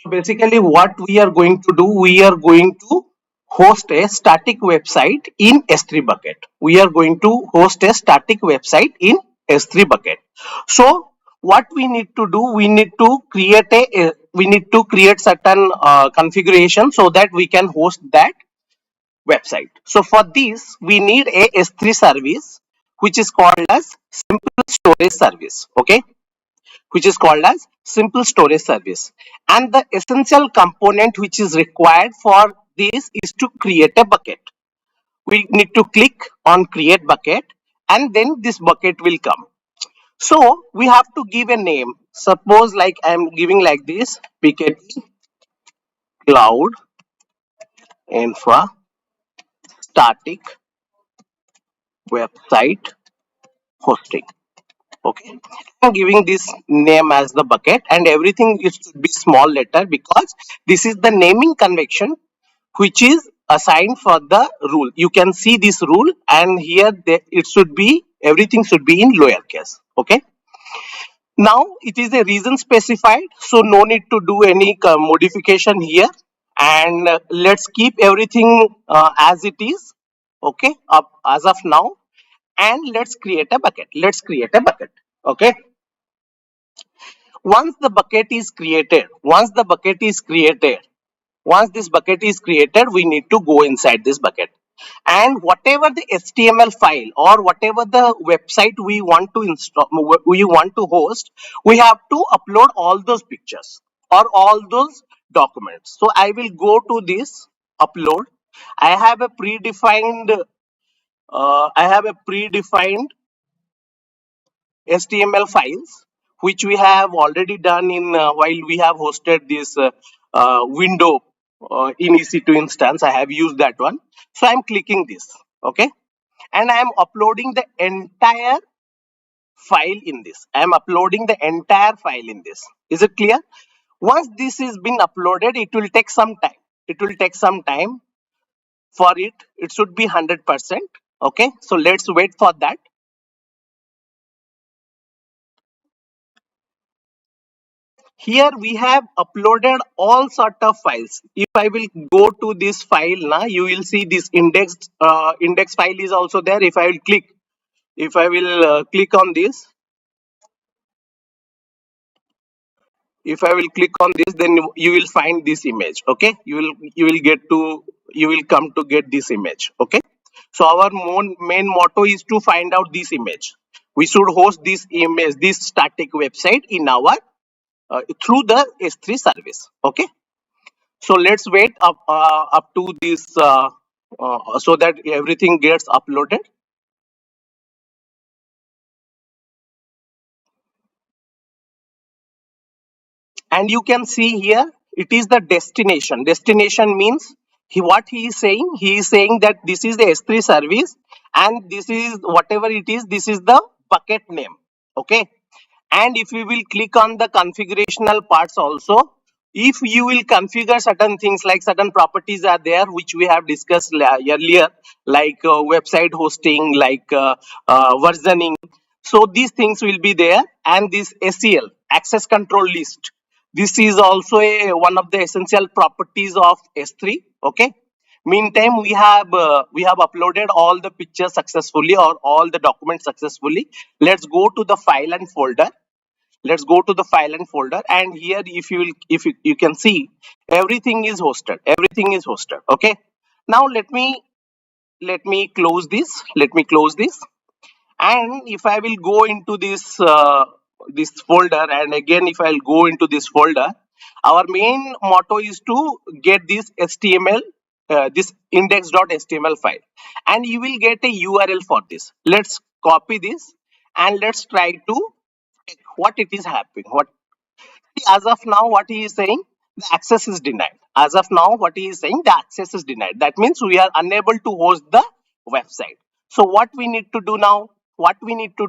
Basically, what we are going to do, we are going to host a static website in S3 bucket. We are going to host a static website in S3 bucket. So what we need to do, we need to create certain configuration so that we can host that website. So for this, we need a S3 service which is called as simple storage service. Okay, which is called as simple storage service. And the essential component which is required for this is to create a bucket. We need to click on create bucket and then this bucket will come. So we have to give a name. Suppose like I am giving like this, PKT cloud infra static website hosting. Okay, I'm giving this name as the bucket and everything is to be small letter because this is the naming convention which is assigned for the rule. You can see this rule and here it should be, everything should be in lowercase. Okay, now it is a region specified, so no need to do any modification here. And let's keep everything as it is. Okay, up as of now. And let's create a bucket. Let's create a bucket. Okay, once the bucket is created, once this bucket is created, we need to go inside this bucket. And whatever the HTML file or whatever the website we want to install, we want to host, we have to upload all those pictures or all those documents. So I will go to this upload. I have a predefined HTML files which we have already done in while we have hosted this window in EC2 instance. I have used that one. So I'm clicking this. Okay, and I am uploading the entire file in this. I am uploading the entire file in this. Is it clear? Once this is been uploaded, it will take some time. It will take some time for it. It should be 100%. Okay, so let's wait for that. Here we have uploaded all sort of files. If I will go to this file now, you will see this index file is also there. If I will click on this, if I will click on this, then you will find this image. Okay, you will come to get this image. Okay, so our main motto is to find out this image. We should host this image, this static website in our through the S3 service. Okay, so let's wait up to this so that everything gets uploaded. And you can see here it is the destination means what he is saying that this is the S3 service and this is whatever it is, this is the bucket name. Okay, and if we will click on the configurational parts also, if you will configure certain things like certain properties are there which we have discussed earlier, like website hosting, like versioning, so these things will be there. And this ACL, access control list, this is also one of the essential properties of S3. Okay, meantime we have uploaded all the pictures successfully or all the documents successfully. Let's go to the file and folder. And here if you can see everything is hosted. Okay, now let me close this. And if I will go into this folder, and again if I'll go into this folder, our main motto is to get this HTML, this index.html file, and you will get a URL for this. Let's copy this and let's try to check what it is happening. What as of now, what he is saying, the access is denied. As of now, what he is saying, the access is denied. That means we are unable to host the website. So what we need to do now? We need to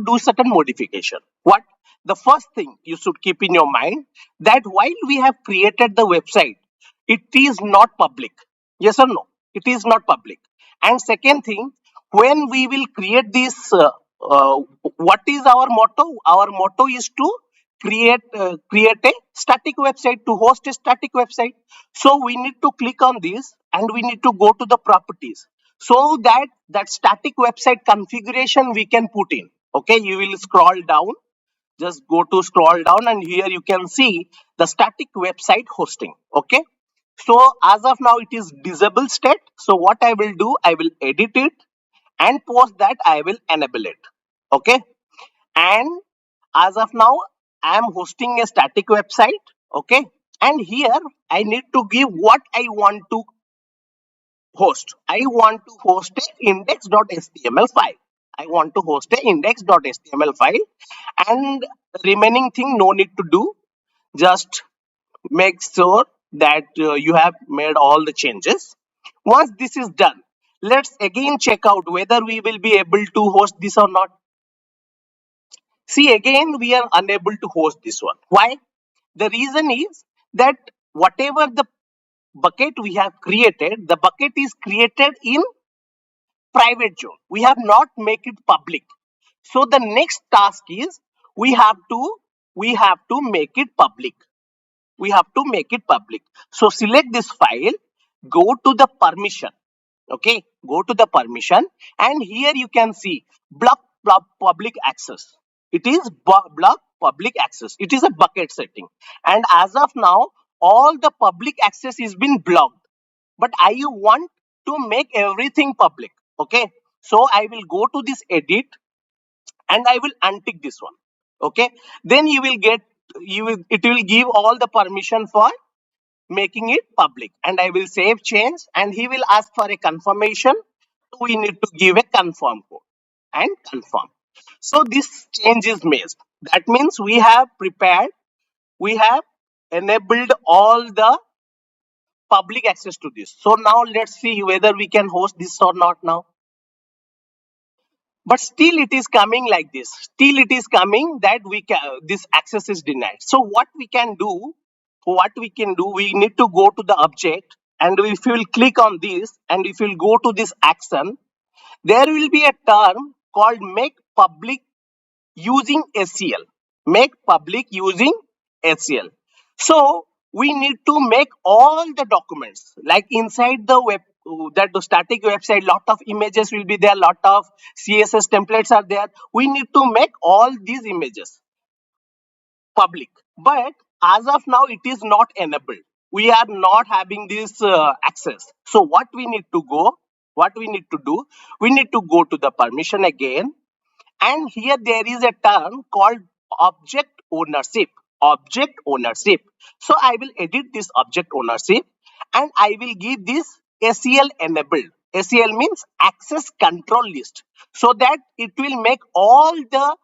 do certain modification. What? The first thing you should keep in your mind that while we have created the website, it is not public. Yes or no? It is not public. And second thing, when we will create this, what is our motto? Our motto is to create a static website, to host a static website. So we need to click on this and we need to go to the properties, so that static website configuration we can put in. Okay, you will scroll down, just go to scroll down, and here you can see the static website hosting. Okay, so as of now it is disabled state. So what I will do, I will edit it, and post that I will enable it. Okay, and as of now I am hosting a static website. Okay, and here I need to give what I want to host. I want to host a index.html file. I want to host a index.html file, and remaining thing no need to do. Just make sure that you have made all the changes. Once this is done, let's again check out whether we will be able to host this or not. See, again we are unable to host this one. Why? The reason is that whatever the bucket we have created, the bucket is created in private zone. We have not make it public. So the next task is we have to make it public. We have to make it public. So select this file, go to the permission. Okay, go to the permission, and here you can see block public access. It is block public access. It is a bucket setting, and as of now all the public access is been blocked, but I want to make everything public. Okay, so I will go to this edit and I will untick this one. Okay, then you will get, it will give all the permission for making it public, and I will save change, and he will ask for a confirmation. So we need to give a confirm code and confirm. So this change is made. That means we have prepared, we have enabled all the public access to this. So now let's see whether we can host this or not now. But still it is coming like this. Still it is coming that we can, this access is denied. So what we can do, we need to go to the object, and if you will click on this and if you will go to this action, there will be a term called make public using SCL. Make public using SCL. So we need to make all the documents, like inside the web, that the static website, lot of images will be there, lot of CSS templates are there. We need to make all these images public, but as of now it is not enabled. We are not having this access. So what we need to do, we need to go to the permission again, and here there is a term called object ownership. Object ownership. So I will edit this object ownership, and I will give this SEL enabled. SEL means access control list, so that it will make all the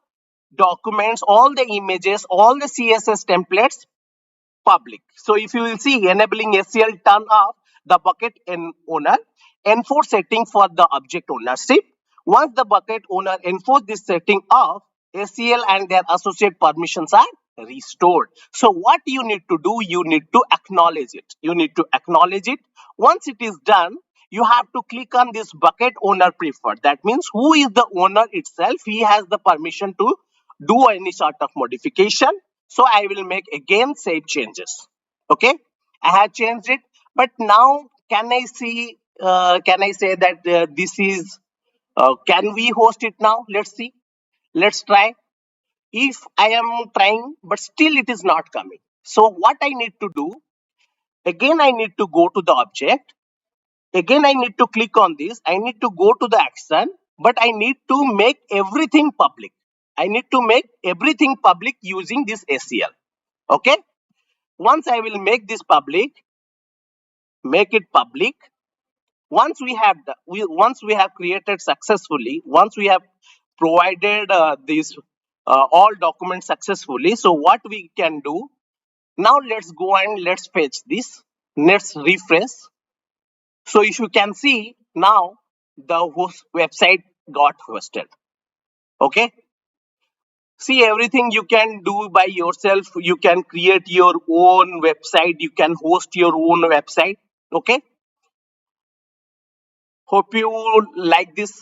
documents, all the images, all the CSS templates public. So if you will see, enabling SEL turn off the bucket owner, enforce setting for the object ownership. Once the bucket owner enforce this setting off, SEL and their associate permissions are restored. So what you need to do, you need to acknowledge it. You need to acknowledge it. Once it is done, you have to click on this bucket owner preferred. That means who is the owner itself, he has the permission to do any sort of modification. So I will make again save changes. Okay, I have changed it, but now can I see, can I say that this is, can we host it now? Let's see, let's try. If I am trying but still it is not coming, so what I need to do, again I need to go to the object, again I need to click on this, I need to go to the action, but I need to make everything public. I need to make everything public using this SEL. Okay, once I will make this public, make it public. Once we have once we have created successfully, once we have provided these all documents successfully, so what we can do now, let's go and let's fetch this, let's refresh. So if you can see now, the host website got hosted. Okay, see, everything you can do by yourself. You can create your own website, you can host your own website. Okay, hope you like this.